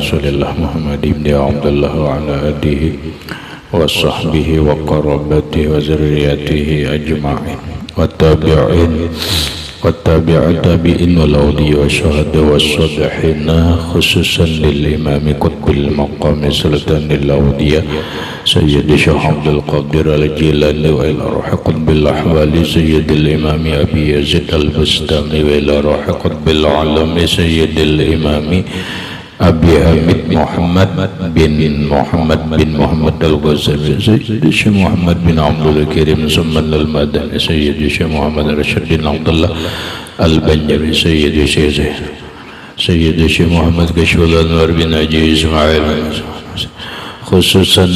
Rasulillah Muhammad ibn Abdullah wa ala alihi wa sahbihi wa qarabatihi wa zurriyatihi ajma'in wa tabi'in wa tabi'at tabi'in wal awliya wa syuhada wa salihina khususan lil imam qutbil maqam sultanil awliya Sayyidi Syekh Abdul Qadir al-Jilani wa ila ruhi qutbil ahwali Sayyidil imami Abi Yazid al-Bustami wa ila ruhi qutbil alami Sayyidil imami Abi Hamid Muhammad bin Muhammad al-Ghazali Sayyidi Syekh Muhammad bin Abdul Karim Summan al-Madani Sayyidi Syekh Muhammad Rashid bin Abdullah al-Banjawi Sayyidi Syekh Muhammad Kashful Anwar bin Haji Ismail khususan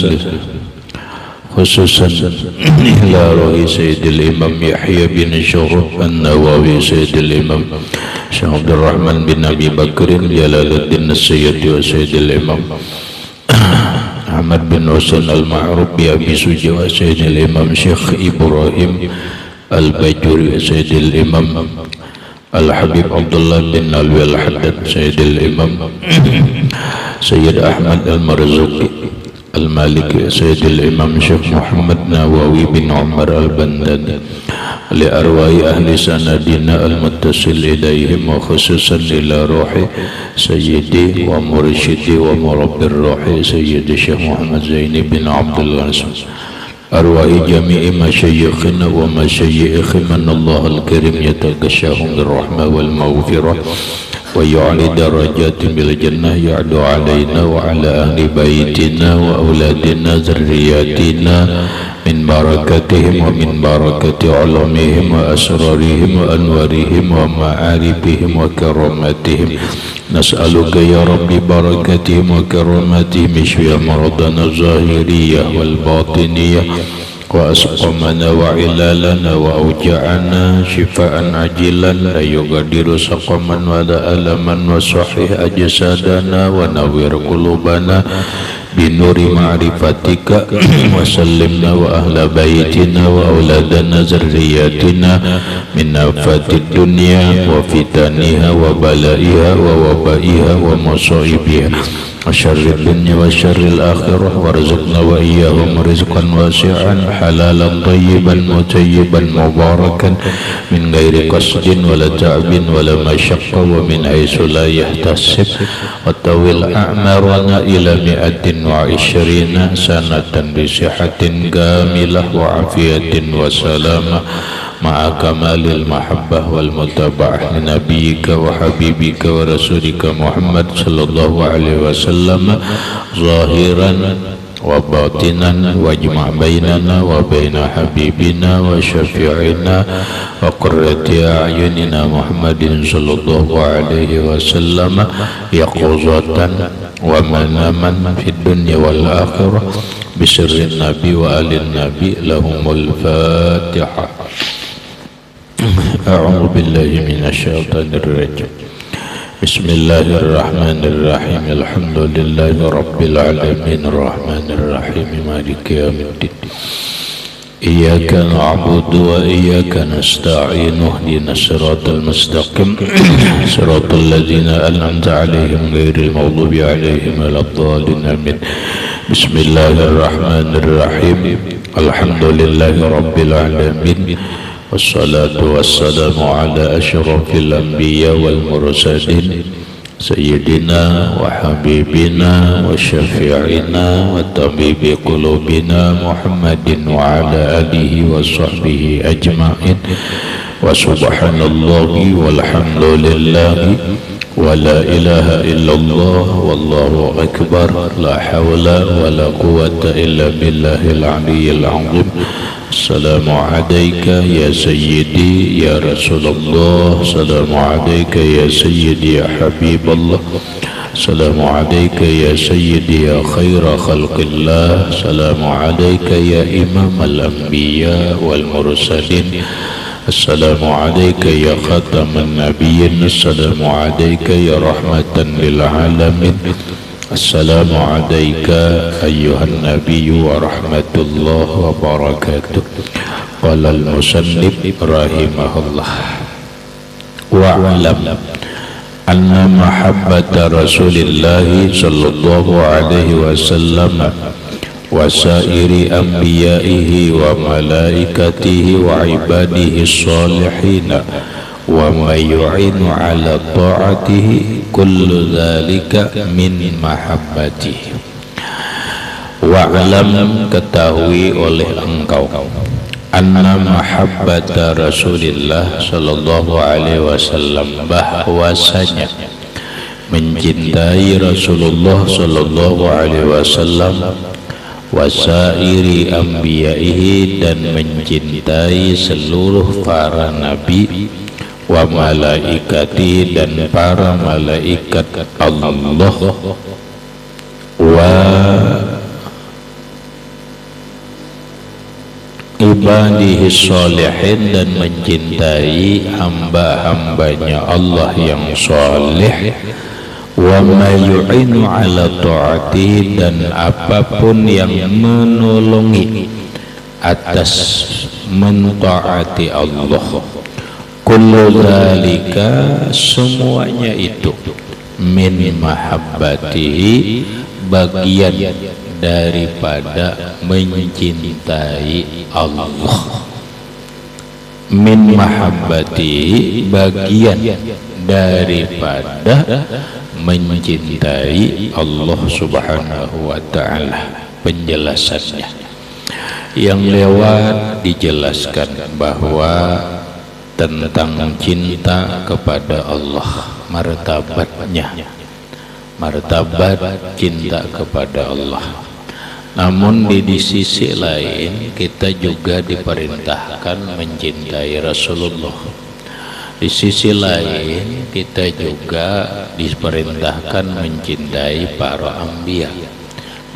ila rohi Sayyidil Imam Yahya bin Syuruf An-Nawawi Sayyidil Imam Syekh Abdul Rahman bin Abi Bakrin Jalaluddin As-Sayyidi wa Sayyidil Imam Ahmad bin Husain Al-Ma'ruf bi Abi Suja wa Sayyidil Imam Syekh Ibrahim Al-Bajuri wa Sayyidil Imam Al-Habib Abdullah bin Alwi Al-Haddad Sayyidil Imam Sayyid Ahmad Al-Marzuqi Al-Maliki Sayyidil Imam Syekh Muhammad Nawawi bin Umar Al-Bandani li arwahi ahli sanadina al-muttasil ilayhim wa khususan ila ruhi Sayyidi wa mursyidi wa murabbir ruhi Sayyidi Syekh Muhammad Zaini bin Abdul Qasim arwahi jami'i masyayikhina wa masyayikhi man Allah al-Karim yataghashahum birrahmah wal maghfirah wa yu'ali darajatin bil jannah ya'du alaina wa ala ahli baitina wa auladina zurriyatina min barakatihim wa min barakati ulamihim wa asrarihim wa anwarihim wa ma'arifihim wa karamatihim nas'aluka ya Rabbi barakatihim wa karamatihim ishfiya maradana zahiriyah wal batiniyah wa asqamana wa ilalana wa auja'ana shifaan ajilan la yugadiru saqaman wa la alaman wa sahih ajsadana wa nawwir qulubana binuri ma'rifatika wa sallimna wa ahla baitina wa auladana zurriyatina min afatid dunya wa fitaniha wa balaiha wa wabaiha wa musaibiha wa syarril dunya wa syarril akhirah warzuqna wa iyyahum rizqan wasi'an halalan tayyiban mutayyiban mubarakan min ghairi qasdin wala ta'bin wala mashaqqa wa min haitsu la yahtasib wa tawil a'marana ila mi'atin wa ishrina sanatan bi sihatin kamilah wa afiyatin wa salamah ma'a kamalil mahabbah wal mutaba'ah li nabiyyika wa habibika wa rasulika Muhammad sallallahu alaihi wasallam zahiran wa batinan wajma' bainana wa baina habibina wa syafi'ina wa qurrati a'yunina Muhammadin sallallahu alaihi wasallam yaquzatan wa manaman fid dunya wal akhirah bisirrin nabi wa alin nabi lahumul fatihah. A'udzu billahi minasyaitonir rajim. Bismillahirrahmanirrahim. Alhamdulillahi rabbil alamin arrahmanir rahim maliki yaumiddin. Iyyaka na'budu wa iyyaka nasta'in ihdinas siratal mustaqim siratal ladzina an'amta 'alaihim ghairil maghdubi 'alaihim waladdallin amin. Bismillahirrahmanirrahim. Alhamdulillahi rabbil alamin. Wassalatu wassalamu ala asyrafil anbiya wal mursalin sayyidina wa habibina wa syafi'ina wa tabibi qulubina Muhammadin wa ala alihi wa sahbihi ajma'in wa subhanallahi walhamdulillahi wa la ilaha illallah wallahu akbar la hawla wa la quwwata illa billahil aliyyil azim. Assalamu alayka ya sayyidi ya Rasulullah. Assalamu alayka ya sayyidi ya Habiballah. Assalamu alayka ya sayyidi ya khaira khalqillah. Assalamu alayka ya imam al-anbiya wal mursalin. Assalamu alayka ya khataman nabiyyin. Assalamu alayka ya rahmatan lil alamin. Assalamu alayka ayyuhan nabiyyu wa rahmatullah wa barakatuh. Qala al-musannif rahimahullah. Wa'alam anna mahabbata Rasulillah sallallahu alaihi wasallam wa sairi anbiya'ihi wa malaikatihi wa ibadihi sholihin wa ma yu'inu ala ta'atihi kullu dhalika min mahabbatihi. Wa'lam, ketahui oleh engkau, anna mahabbata Rasulillah sallallahu alaihi wasallam, bahwasanya mencintai Rasulullah sallallahu alaihi wasallam, wasairi anbiya'ihi, dan mencintai seluruh para nabi, wa malaikati, dan para malaikat Allah, wa ibadihi sholihin, dan mencintai hamba-hambanya Allah yang soleh, wa ma yu'inu ala ta'ati, dan apapun yang menolongi atas mentaati Allah. Kullu dzalika, semuanya itu, min mahabbatihi, bagian daripada mencintai Allah. Min mahabbatihi, bagian daripada mencintai Allah subhanahu wa ta'ala. Penjelasannya yang lewat dijelaskan bahwa tentang cinta kepada Allah, martabatnya, martabat cinta kepada Allah. Namun di sisi lain kita juga diperintahkan mencintai Rasulullah. Di sisi lain kita juga diperintahkan mencintai para anbiya,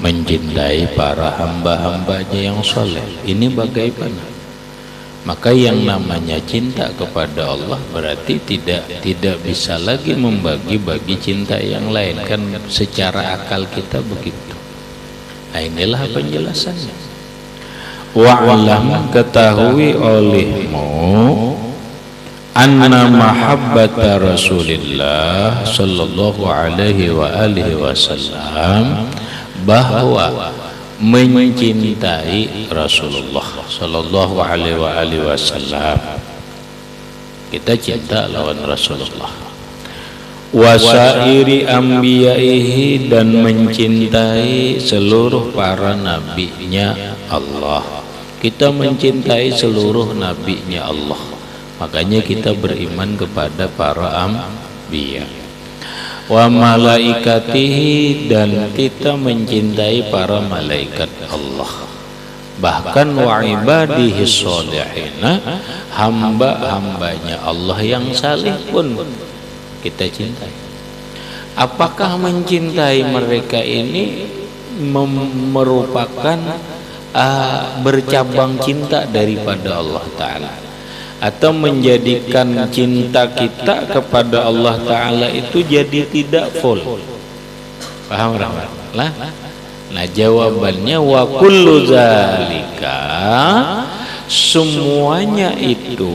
mencintai para hamba-hambanya yang soleh. Ini bagaimana? Maka yang namanya cinta kepada Allah berarti tidak bisa lagi membagi-bagi cinta yang lain, kan secara akal kita begitu. Nah, inilah penjelasannya. Wa'lam, ketahui olehmu, anna mahabbata Rasulillah sallallahu alaihi wa alihi wasallam, bahwa mencintai Rasulullah sallallahu alaihi wasallam, kita cinta lawan Rasulullah. Wasairi anbiya'ihi, dan mencintai seluruh para nabinya Allah. Kita mencintai seluruh nabinya Allah, makanya kita beriman kepada para anbiya. Wa malaikatihi, dan kita mencintai para malaikat Allah. Bahkan wa ibadihi sholihina, hamba-hambanya Allah yang saleh pun kita cintai. Apakah mencintai mereka ini merupakan bercabang cinta daripada Allah Ta'ala, atau menjadikan cinta kita kepada Allah Ta'ala itu jadi tidak full? Paham rahmatullah? Nah, jawabannya wa kullu zalika, semuanya itu,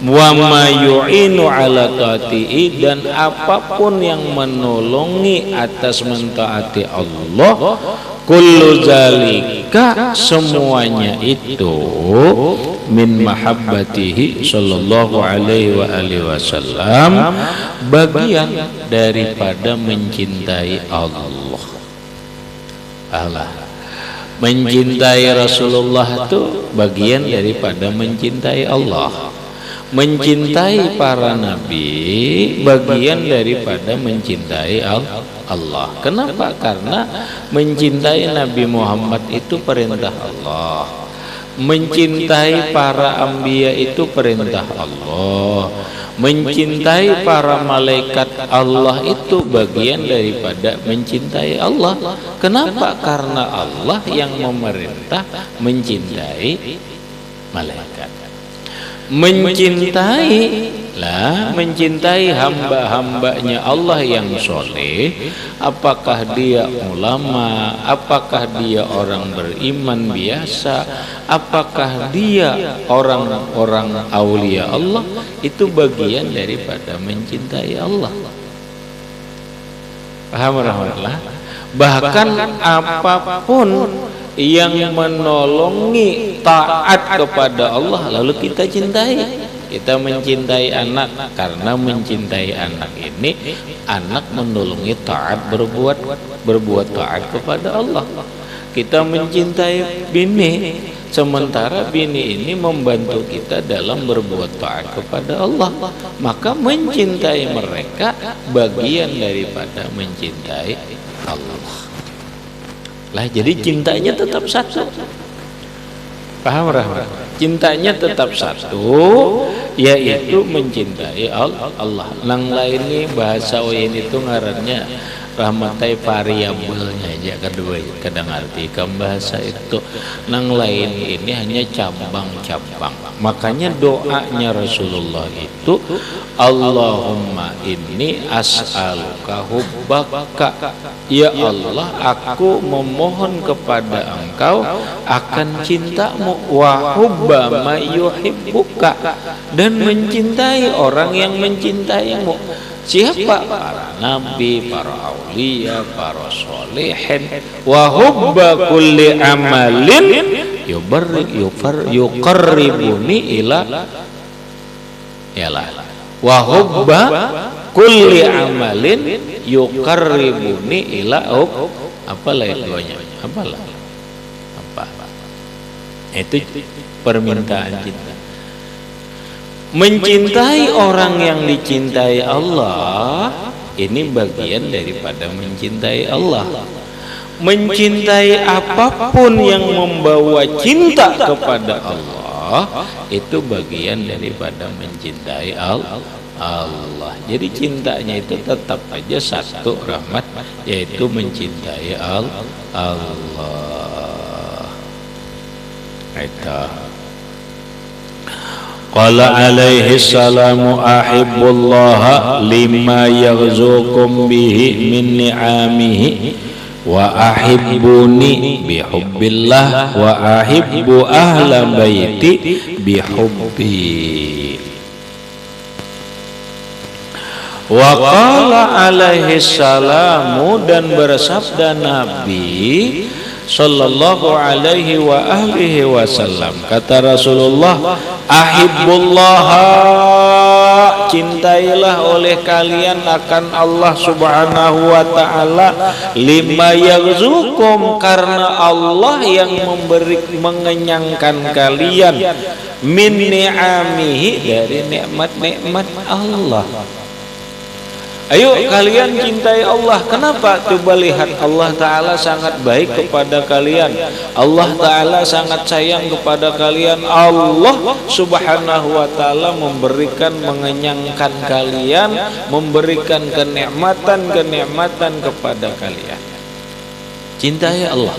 wa ma yu'inu ala taati'i, dan apapun yang menolongi atas mentaati Allah, kullu zalika, semuanya itu, min mahabbatihi sallallahu alaihi wa alihi wasallam, bagian daripada mencintai Allah. Mencintai Rasulullah itu bagian daripada mencintai Allah. Mencintai para nabi bagian daripada mencintai Allah. Kenapa? Karena mencintai Nabi Muhammad itu perintah Allah. Mencintai para anbiya itu perintah Allah. Mencintai para malaikat Allah itu bagian daripada mencintai Allah. Kenapa? Karena Allah yang memerintah mencintai malaikat. Mencintai Lah mencintai hamba-hambanya Allah yang soleh, apakah dia ulama, apakah dia orang beriman biasa, apakah dia orang-orang aulia Allah, itu bagian daripada mencintai Allah. Paham rahmatullah? Bahkan apapun yang menolongi taat kepada Allah lalu kita cintai. Kita mencintai anak karena mencintai anak ini, anak menolongi taat berbuat taat kepada Allah. Kita mencintai bini sementara bini ini membantu kita dalam berbuat taat kepada Allah, maka mencintai mereka bagian daripada mencintai Allah. Lah jadi cintanya tetap satu. Paham rahmat? Cintanya tetap satu, yaitu mencintai Allah. Nang lain ini bahasa OYN itu ngarannya rahmatai variabelnya aja kedua kadang arti bahasa itu. Nang lain ini hanya cabang-cabang. Makanya doanya Rasulullah itu Allahumma inni as'aluka hubbaka. Ya Allah, aku memohon kepada Engkau akan cintamu, wa hubba ma yuhibbuka, dan mencintai orang yang mencintaimu. Siapa? Para nabi, para aulia, para solehin. Wa hubba kulli amalin yuqarribuni ila yalah. Wa hubba kulli amalin yuqarribuni ila apalah doanya? Apalah? Apa? Itu permintaan cinta. Mencintai orang yang dicintai Allah ini bagian daripada mencintai Allah. Mencintai apapun yang membawa cinta kepada Allah itu bagian daripada mencintai Allah. Jadi cintanya itu tetap aja satu rahmat, yaitu mencintai Allah. Itu. Qala alaihi salamu ahibbullaha lima yaghzukum bihi min ni'amihi wa ahibbuni bihubbillah wa ahibbu ahla baiti bihubbi. Wa qala alaihi salamu, dan bersabda Nabi sallallahu alaihi wa alihi wasallam, kata Rasulullah, ahibbullah, cintailah oleh kalian akan Allah subhanahu wa ta'ala, lima yaghzukum, karena Allah yang mengenyangkan kalian, min ni'amihi, dari nikmat-nikmat Allah. Ayo kalian cintai Allah. Kenapa? Coba lihat, Allah Ta'ala sangat baik kepada kalian, Allah Ta'ala sangat sayang kepada kalian. Allah Subhanahu wa Ta'ala memberikan, mengenyangkan kalian, memberikan kenikmatan kepada kalian. Cintai Allah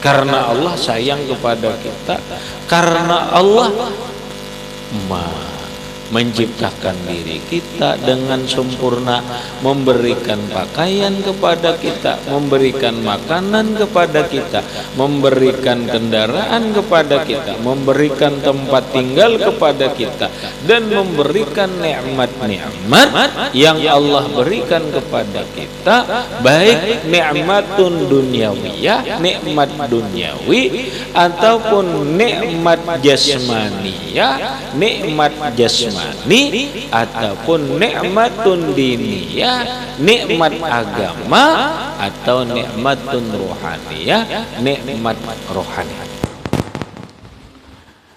karena Allah sayang kepada kita, karena Allah menciptakan diri kita dengan sempurna, memberikan pakaian kepada kita, memberikan makanan kepada kita, memberikan kendaraan kepada kita, memberikan tempat tinggal kepada kita, dan memberikan nikmat-nikmat yang Allah berikan kepada kita, baik nikmatun dunyawiyah, nikmat duniawi, ataupun nikmat jasmaniyah, nikmat jasmani, ataupun nikmatun diniyah, nikmat agama, atau nikmatun rohaniyah, nikmat rohani.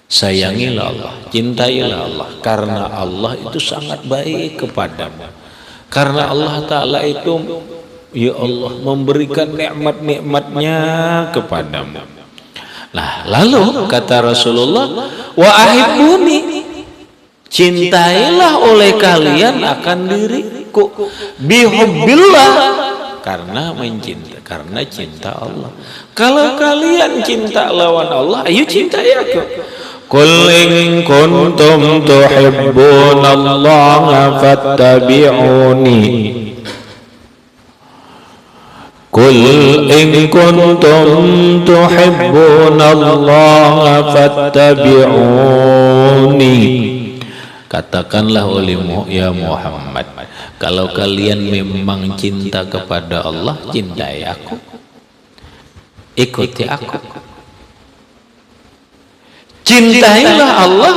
Sayangilah Allah, cintailah Allah, karena Allah itu sangat baik kepadamu. Karena Allah Ta'ala itu, ya Allah, memberikan nikmat-nikmatnya kepadamu. Nah, lalu kata Rasulullah, wa ahibbuni, cintailah oleh kalian akan diriku, bihubbillah, karena mencinta, karena cinta Allah. Kalau kalian cinta lawan Allah, ayo cintai aku. Qul in kuntum tuhibbunallaha fattabi'uni. Qul in kuntum tuhibbunallaha fattabi'uni. Katakanlah olehmu ya Muhammad, kalau kalian memang cinta kepada Allah, cintai aku, ikuti aku. Cintailah Allah,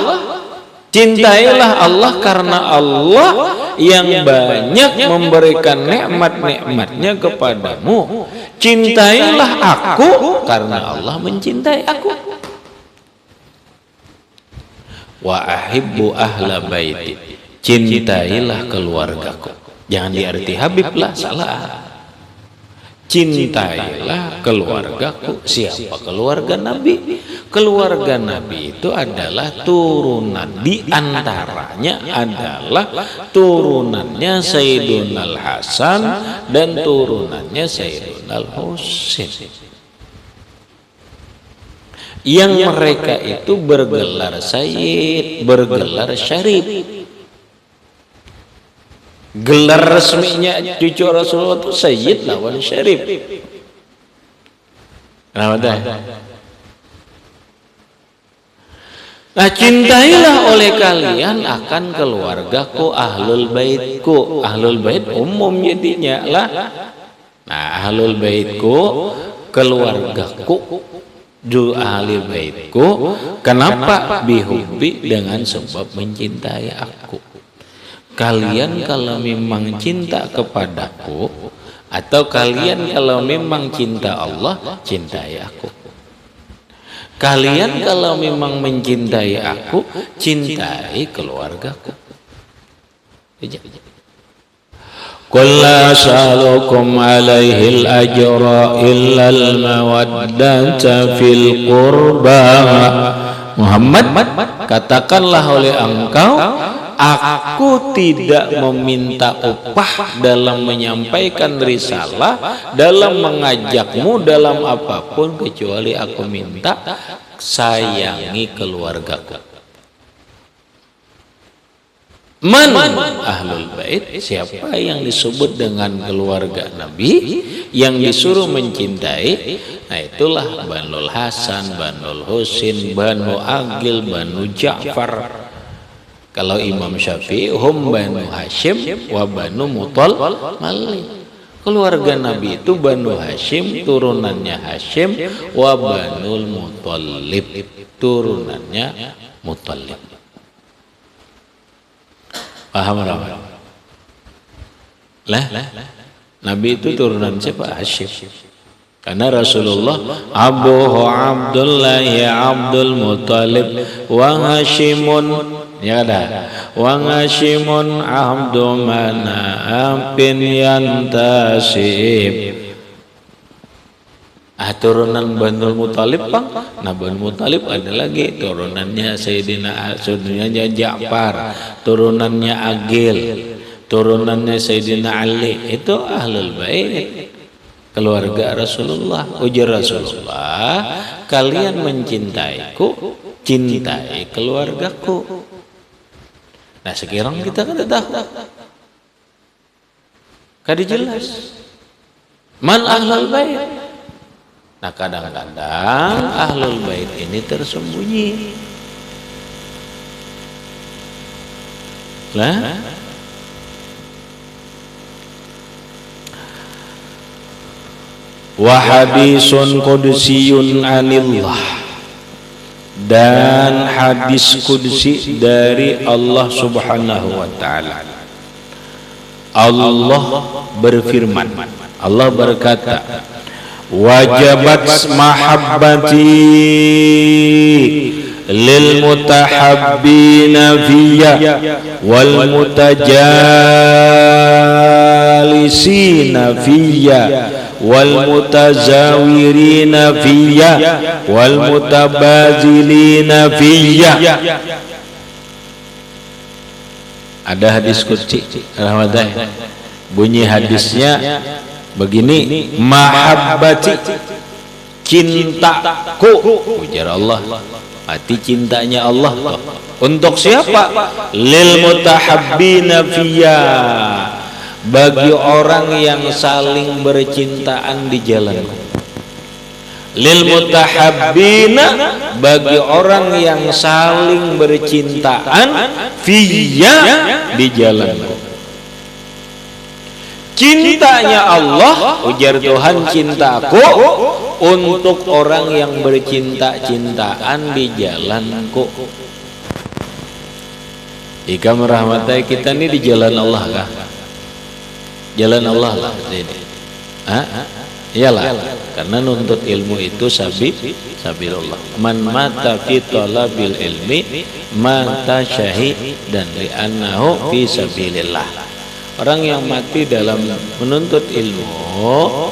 cintailah Allah karena Allah yang banyak memberikan nikmat-nikmatnya kepadamu. Cintailah aku karena Allah mencintai aku. Wa ahibbu ahla baiti, cintailah keluargaku. Jangan diarti Habib lah, salah. Cintailah keluargaku. Siapa keluarga Nabi? Keluarga Nabi itu adalah turunan, di antaranya adalah turunannya Sayyiduna Al-Hasan dan turunannya Sayyiduna Al-Husain, yang mereka itu bergelar Sayyid, bergelar Syarif. Gelar resminya cucu Rasulullah itu Sayyid lawan Syarif. Nah, cintailah oleh kalian akan keluargaku, ahlul baitku. Ahlul bait umum jadinya lah. Nah, ahlul baitku, keluargaku, ahli baitku. Kenapa? Bihubbi, dengan sebab mencintai aku. Kalian kalau memang cinta kepadaku, atau kalian kalau memang cinta Allah, cintai aku. Kalian kalau memang mencintai aku, cintai keluargaku. Qul la as'alukum alaihi al-ajra illa al-mawaddata fil qurba. Muhammad, katakanlah oleh engkau, aku tidak meminta upah dalam menyampaikan risalah, dalam mengajakmu, dalam apapun, kecuali aku minta sayangi keluargaku. Man ahlul bait, siapa yang disebut dengan keluarga Nabi, yang disuruh mencintai, nah itulah Banul Hasan, Banul Husain, Banu Aqil, Banu Ja'far. Kalau Imam Syafi'i, hum Banu Hashim wa Banu Muttalib. Keluarga Nabi itu Banu Hashim, turunannya Hashim, wa Banul Muttalib, turunannya Muttalib. Paham lah? Nabi itu turunan siapa? Hashim. Karena Rasulullah Abuhu Abdullah ya Abdul Muttalib wa Hashimun, ya ada, wa Hashimun Abdu Manafin yantasib. Turunan Banul Muttalib, Bang. Nah, Banul Muttalib ada lagi turunannya Sayyidina Ja'far, turunannya Aqil, turunannya Sayyidina Ali. Itu ahlul bait, keluarga Rasulullah. Ujar Rasulullah, kalian mencintaiku, cintai keluargaku. Nah, sekarang kita kan tahu, kada jelas man ahlul bait. Nah, kadang-kadang ahlul bait ini tersembunyi. Lah, wa hadisun qudsiyun anillah, dan hadis qudsi dari Allah Subhanahu wa taala. Allah berfirman, Allah berkata, wajabat mahabbati lil mutahabbina fiyya wal mutajalisina fiyya wal mutazawirina fiyya wal mutabazilina fiyya. Ada hadis qudsi, Ramadan. Bunyi hadisnya begini, mahabbati, cintaku, ujar Allah, mati cintanya Allah. Untuk siapa? Lil mutahabbina fiyya, bagi orang yang saling bercintaan di jalanku. Lil mutahabbina, bagi orang yang saling bercintaan fiyya, di jalanku. Cintanya Allah, ujar Tuhan, cintaku untuk orang yang bercinta-cintaan di jalanku. Jika merahmati kita ini di jalan Allah kah? Jalan Allah lah ini. Iyalah, karena nuntut ilmu itu sabilullah. Man mata fi talabil ilmi mata syahidan li'annahu fi sabilillah. Orang yang mati dalam menuntut ilmu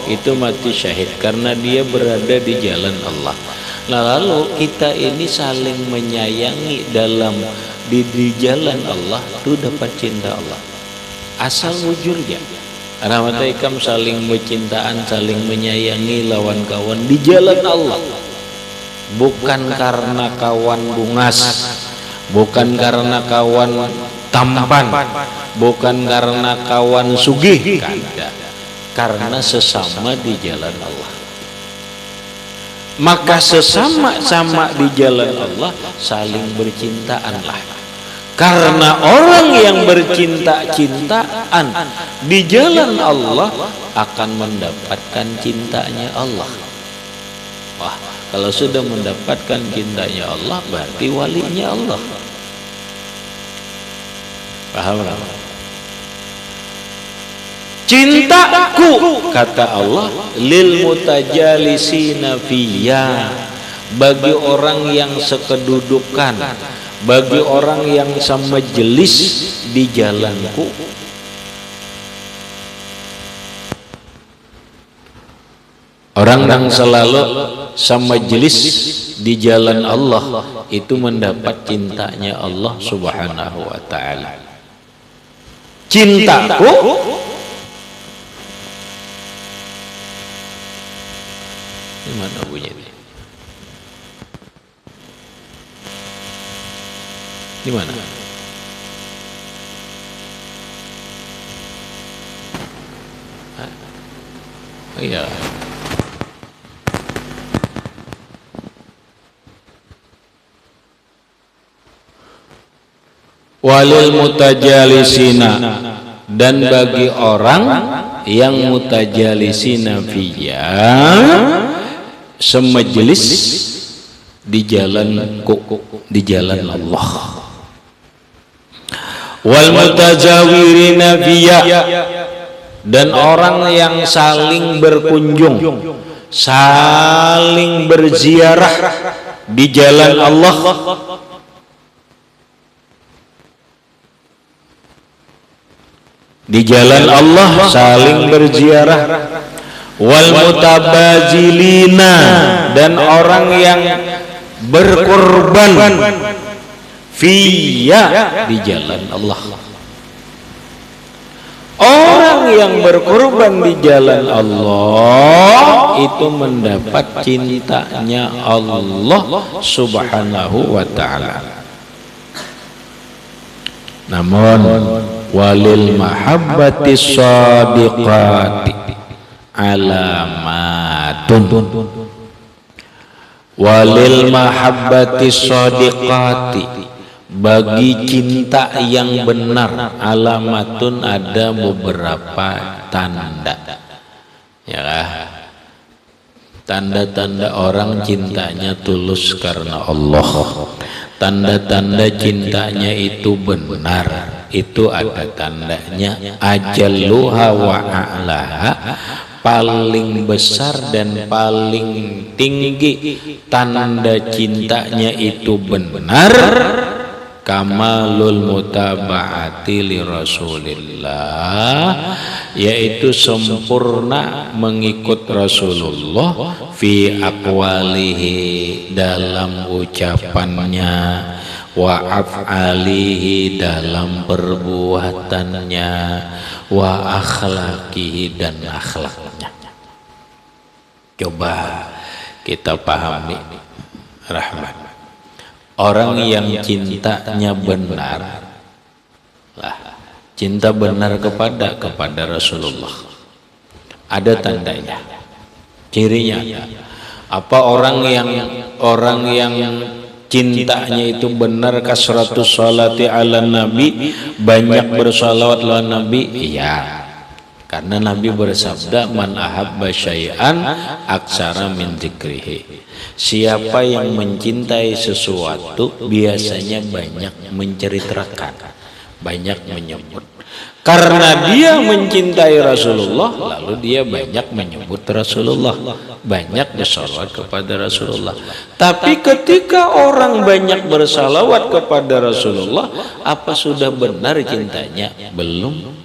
itu mati syahid karena dia berada di jalan Allah. Nah, lalu kita ini saling menyayangi dalam di jalan Allah itu dapat cinta Allah. Asal wujudnya rahmataikam saling bercintaan, saling menyayangi lawan kawan di jalan Allah. Bukan karena kawan bungas, bukan karena kawan tampan, bukan karena kawan sugih, karena sesama di jalan Allah. Maka sesama-sama di jalan Allah saling bercintaanlah. Karena orang yang bercinta-cintaan di jalan Allah akan mendapatkan cintanya Allah. Wah, kalau sudah mendapatkan cintanya Allah berarti walinya Allah. Paham? Cintaku, kata Allah, lil mutajalisina fiyya, bagi orang yang sekedudukan, bagi orang yang semejelis di jalanku. Orang yang selalu semejelis di jalan Allah itu mendapat cintanya Allah Subhanahu wa ta'ala. Cintaku ini mana bunyi ini? Di mana? Oh iya. Walil mutajalisina, dan bagi orang yang mutajalisina fiyya, semejelis di jalanku, di jalan Allah. Wal mutajawirina fiyya, dan orang yang saling berkunjung, saling berziarah di jalan Allah. Di jalan Allah saling berziarah. Wal mutabazilina, dan orang yang berkorban fiyya, di jalan Allah. Orang yang berkorban di jalan Allah itu mendapat cintanya Allah Subhanahu wa ta'ala. Namun walil mahabbati sadiqati alamatun, walil mahabbati sadiqati, bagi cinta yang benar, alamatun, ada beberapa tanda, ya kah? Tanda-tanda orang cintanya tulus karena Allah, tanda-tanda cintanya itu benar, itu ada tandanya. Ajalluha wa a'laha, paling besar dan paling tinggi tanda cintanya itu benar, kamalul mutaba'ati li Rasulillah, yaitu sempurna mengikut Rasulullah fi aqwalihi, dalam ucapannya, wa af'alihi, dalam perbuatannya, wa akhlaqihi, dan akhlaknya. Coba kita pahami, rahmat. Orang yang cintanya benar lah, cinta benar kepada Rasulullah, ada tandanya, cirinya ada. Apa orang yang cintanya itu benar, kasratus sholati ala nabi, banyak bersalawat lawan nabi? Iya, karena Nabi bersabda, man ahabba syai'an aksara min dzikrihi. Siapa yang mencintai sesuatu biasanya banyak menceritakan, banyak menyebut. Karena dia mencintai Rasulullah, lalu dia banyak menyebut Rasulullah, banyak bersalawat kepada Rasulullah. Tapi ketika orang banyak bersalawat kepada Rasulullah, apa sudah benar cintanya? Belum.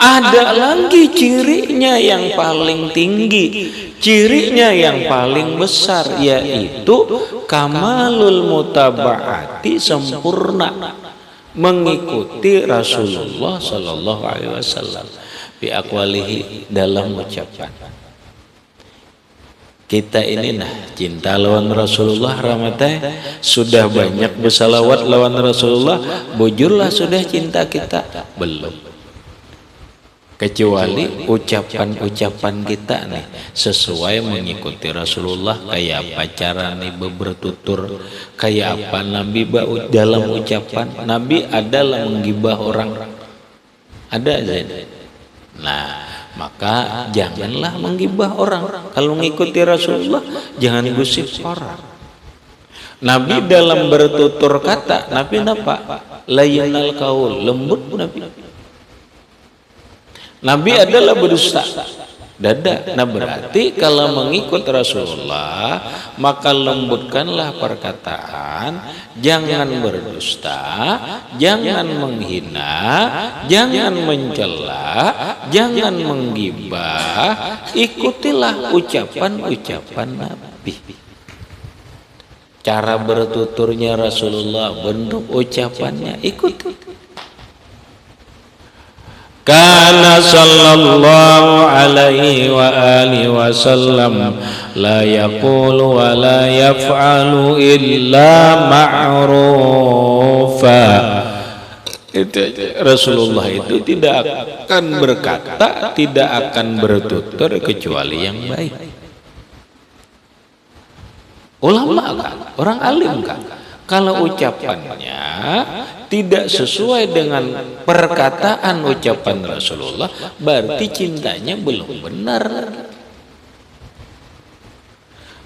Ada lagi cirinya yang paling tinggi, cirinya yang paling besar, yaitu kamalul mutaba'ati, sempurna mengikuti Rasulullah sallallahu alaihi wasallam bi aqwalihi, dalam ucapan. Kita ini cinta lawan Rasulullah, rahmatnya sudah banyak bersalawat lawan Rasulullah, bujurlah sudah cinta kita? Belum. Kecuali ucapan-ucapan kita nih sesuai mengikuti Rasulullah, kayak apa cara nih bertutur, kayak apa Nabi dalam ucapan. Nabi adalah menggibah orang, ada aja. Nah, maka janganlah menggibah orang. Kalau mengikuti Rasulullah, jangan gosip orang. Nabi dalam bertutur kata, Nabi apa? Layyinal qaul, lembut Nabi. Nabi adalah berdusta dada. Nah, berarti kalau mengikut Rasulullah, maka lembutkanlah perkataan, jangan berdusta, jangan menghina, jangan mencela, jangan menggibah. Ikutilah ucapan-ucapan Nabi. Cara bertuturnya Rasulullah, bentuk ucapannya, ikuti. Kana sallallahu alaihi wa alihi wasallam la yaqulu wa la yaf'alu illa ma'rufa. Rasulullah itu tidak akan berkata, tidak akan bertutur kecuali yang baik. Ulama kan, orang alim kan, kalau ucapannya tidak sesuai dengan perkataan ucapan Rasulullah, berarti cintanya belum benar.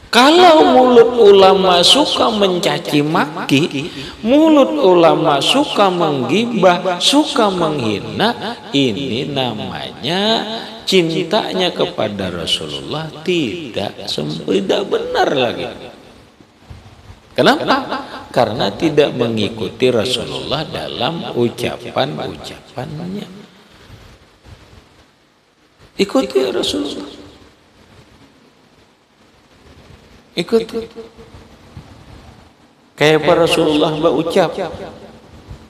Kalau mulut ulama suka mencaci maki, mulut ulama suka menggibah, suka menghina, ini namanya cintanya kepada Rasulullah tidak benar lagi. Kenapa? Karena tidak mengikuti Rasulullah dalam ucapan-ucapannya. Ikuti Rasulullah. Ikuti. Kayak Rasulullah berucap,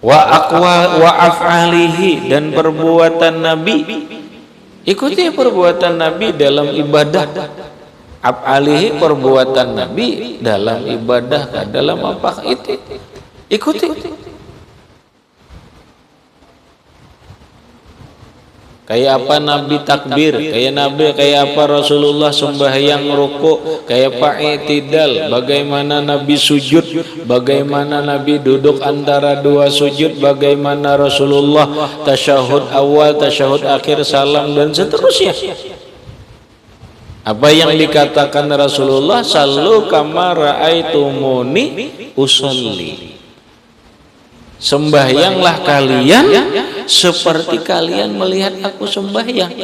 wa af'alihi, dan perbuatan Nabi. Ikuti perbuatan Nabi dalam ibadah. Af'alihi, perbuatan Nabi dalam ibadah, dalam apa itu? Ikuti. Kayak apa Nabi takbir, kayak apa Rasulullah sembahyang ruku, kayak apa i'tidal, bagaimana Nabi sujud, bagaimana Nabi duduk antara dua sujud, bagaimana Rasulullah tasyahud awal, tasyahud akhir, salam, dan seterusnya. Apa yang dikatakan Rasulullah, sallu kama ra'aitumuni usolli, sembahyanglah kalian seperti kalian melihat aku sembahyang.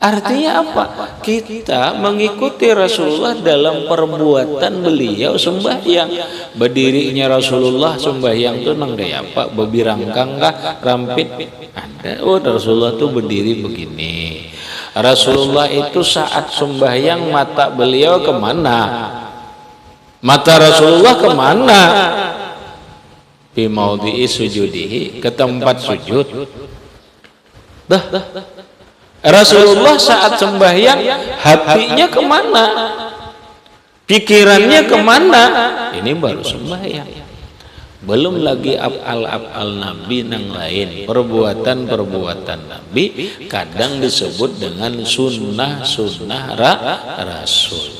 Artinya apa? Kita mengikuti Rasulullah dalam perbuatan beliau sembahyang. Berdirinya Rasulullah sembahyang itu nang gaya apa? Bebirangkang kah? Rampit? Ada. Oh, Rasulullah itu berdiri begini. Rasulullah itu saat sembahyang mata beliau kemana? Mata Rasulullah kemana? Fi maudhi'i sujudihi, ke tempat sujud. Rasulullah saat sembahyang hatinya kemana, pikirannya kemana, ini baru sembahyang. Belum lagi af'al Nabi yang lain, perbuatan Nabi kadang disebut dengan sunnah Rasul.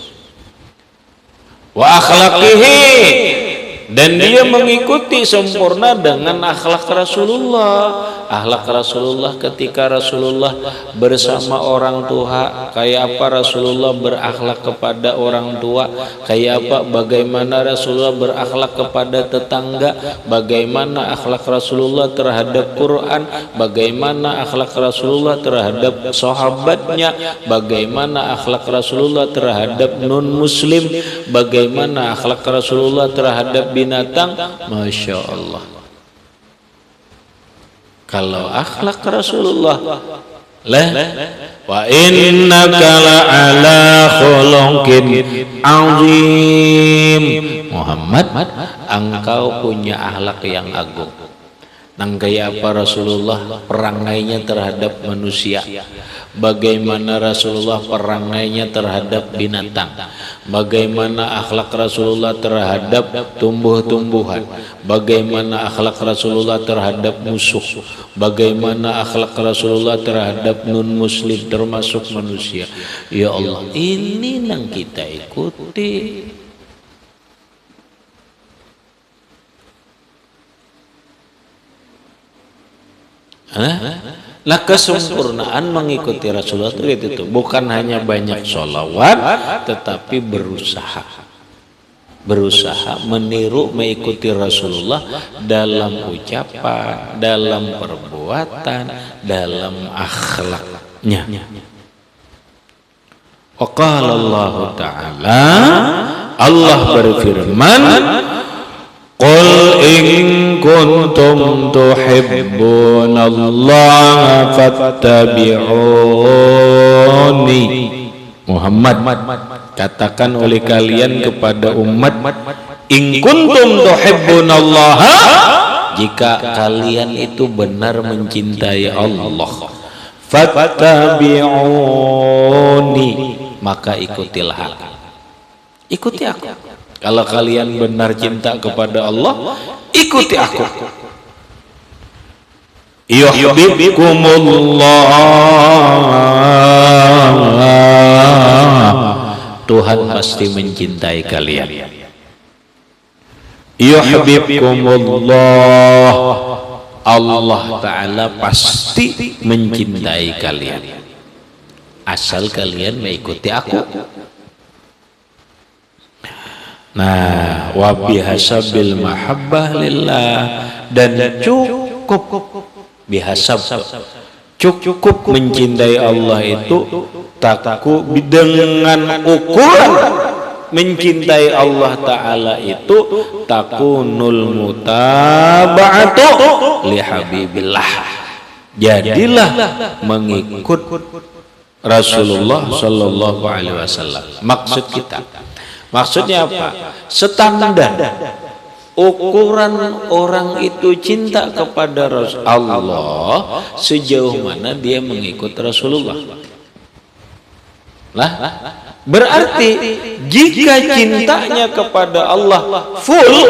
Wa akhlaqihi, dan dia mengikuti sempurna dengan akhlak Rasulullah. Akhlak Rasulullah ketika Rasulullah bersama orang tua, kayak apa Rasulullah berakhlak kepada orang tua, kayak apa, bagaimana Rasulullah berakhlak kepada tetangga, bagaimana akhlak Rasulullah terhadap Quran, bagaimana akhlak Rasulullah terhadap sahabatnya, bagaimana akhlak Rasulullah terhadap non muslim, bagaimana akhlak Rasulullah terhadap binatang. Masya Allah. Kalau akhlak Rasulullah lah, wa innaka la ala khuluqin azim, Muhammad, engkau punya akhlak yang agung. Nang kayak apa Rasulullah perangainya terhadap manusia, bagaimana Rasulullah perangainya terhadap binatang, bagaimana akhlak Rasulullah terhadap tumbuh-tumbuhan, bagaimana akhlak Rasulullah terhadap musuh, bagaimana akhlak Rasulullah terhadap non muslim termasuk manusia. Ya Allah, ini yang kita ikuti. Lah kesempurnaan mengikuti Rasulullah itu bukan hanya banyak sholawat, tetapi berusaha meniru mengikuti Rasulullah dalam ucapan, dalam perbuatan, dalam akhlaknya. Wa qala Allah Ta'ala, Allah berfirman, qul in kuntum tuhibbunallaha fattabi'uni. Muhammad, katakan oleh kalian kepada umat, in kuntum tuhibbunallaha, jika kalian itu benar mencintai Allah, fattabi'uni, maka ikutilah aku. Ikuti aku. Kalau kalian benar cinta kepada Allah, ikuti aku. Yuhibbukumullah, Tuhan pasti mencintai kalian. Yuhibbukumullah, Allah Ta'ala pasti mencintai kalian, asal kalian mengikuti aku. Nah, wa bihasabil mahabbah lillah, dan cukup bihasab, cukup mencintai Allah itu taku dengan ukuran mencintai Allah Ta'ala itu takunul mutaba'atu li habibillah, jadilah mengikut Rasulullah Sallallahu Alaihi Wasallam. Maksudnya apa? Standar ukuran orang itu cinta kepada Allah sejauh mana dia mengikut Rasulullah. Lah, berarti jika cintanya kepada Allah full,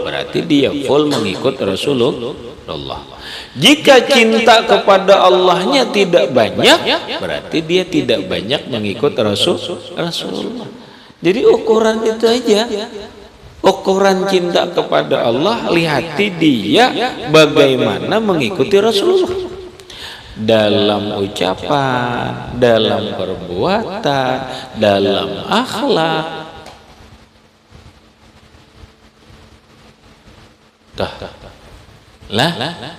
berarti dia full mengikut Rasulullah. Jika cinta kepada Allahnya tidak banyak, berarti dia tidak banyak mengikut Rasulullah. Jadi ukuran itu aja, ukuran cinta kepada Allah, lihati dia bagaimana mengikuti Rasulullah dalam ucapan, dalam perbuatan, dalam akhlak. Lah,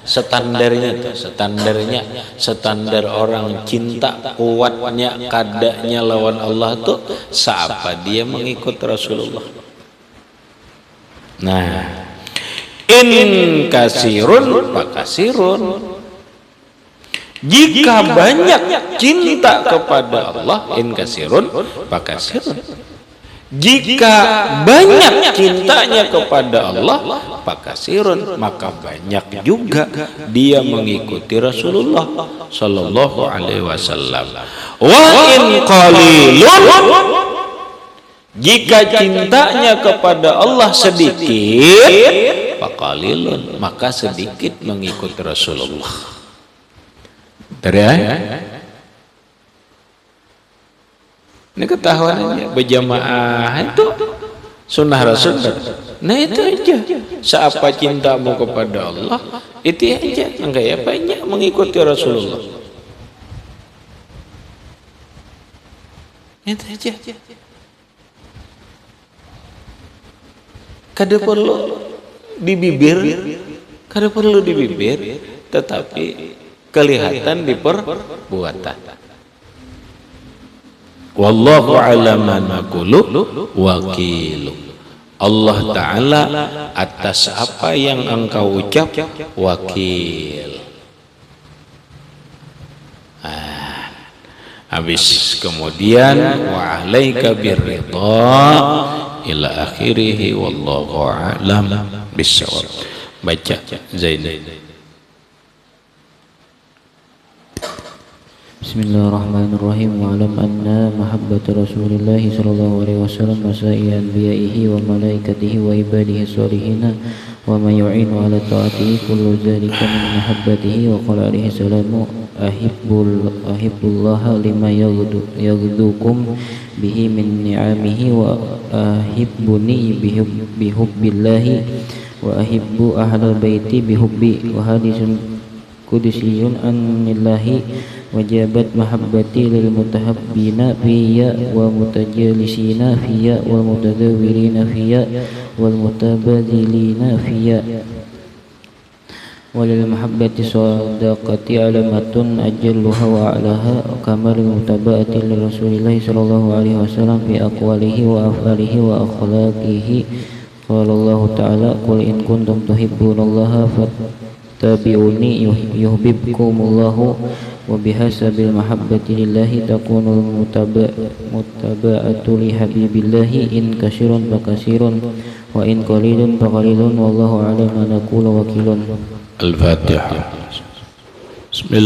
standar orang cinta kuatnya kadanya lawan Allah tuh siapa dia mengikut Rasulullah. Nah, in kasirun pakasirun, jika banyak cinta kepada Allah, in kasirun pakasirun, Jika banyak cintanya kepada Allah, fakasirun, maka banyak juga dia mengikuti Rasulullah sallallahu alaihi wasallam. Wa in qalilun, jika cintanya kepada Allah sedikit, faqalilun, maka sedikit mengikuti Rasulullah. Ini ketahuannya berjamaah itu sunnah Rasul. Nah itu aja. Seapa cintamu kepada Allah, itu aja. Enggak ya banyak mengikuti Rasulullah. Itu aja. Kada perlu di bibir, tetapi kelihatan di perbuatan. Wallahu ala ma naqulu wakil. Allah Ta'ala atas apa yang engkau ucap wakil. Habis kemudian wa alaika birridha ila akhirih wallahu a'lam bissawab. Baca Zainal. Bismillahirrahmanirrahim. Wa'alam anna mahabbata Rasulillahi sallallahu alaihi wasallam wa sa'i anbiya'ihi wa malaikatihi wa ibadihi salihina wa man yu'inu ala ta'atihi kullu dhalika min mahabbatihi. Wa qala alaihi salamu ahibbullaha lima yaghdukum bihi min ni'amihi wa ahibbuni bihubbillahi wa ahibbu ahlal baiti bihubbi. Wa hadisun qudsiyyun anillahi wajabat mahabbati lil mutahabbina fiyya wa mutajalisina fiyya wal mutadawwirina fiyya wal mutabadhilina fiyya. Walil mahabbati sadaqati alamatun ajalluha wa a'laha kamalul mutaba'ati li Rasulillah sallallahu alaihi wasallam fi aqwalihi wa af'alihi wa akhlaqihi. Qala Allah ta'ala qul in kuntum tuhibbunallaha fattabi'uni yuhibbukumullahu wa bihasabil mahabbati lillahi takunul mutaba'atu li habibillahi in kasirun fakasirun wa in qalilun faqalilun wallahu a'lam ma naqulu wakilun. Al-Fatihah. Bismillah.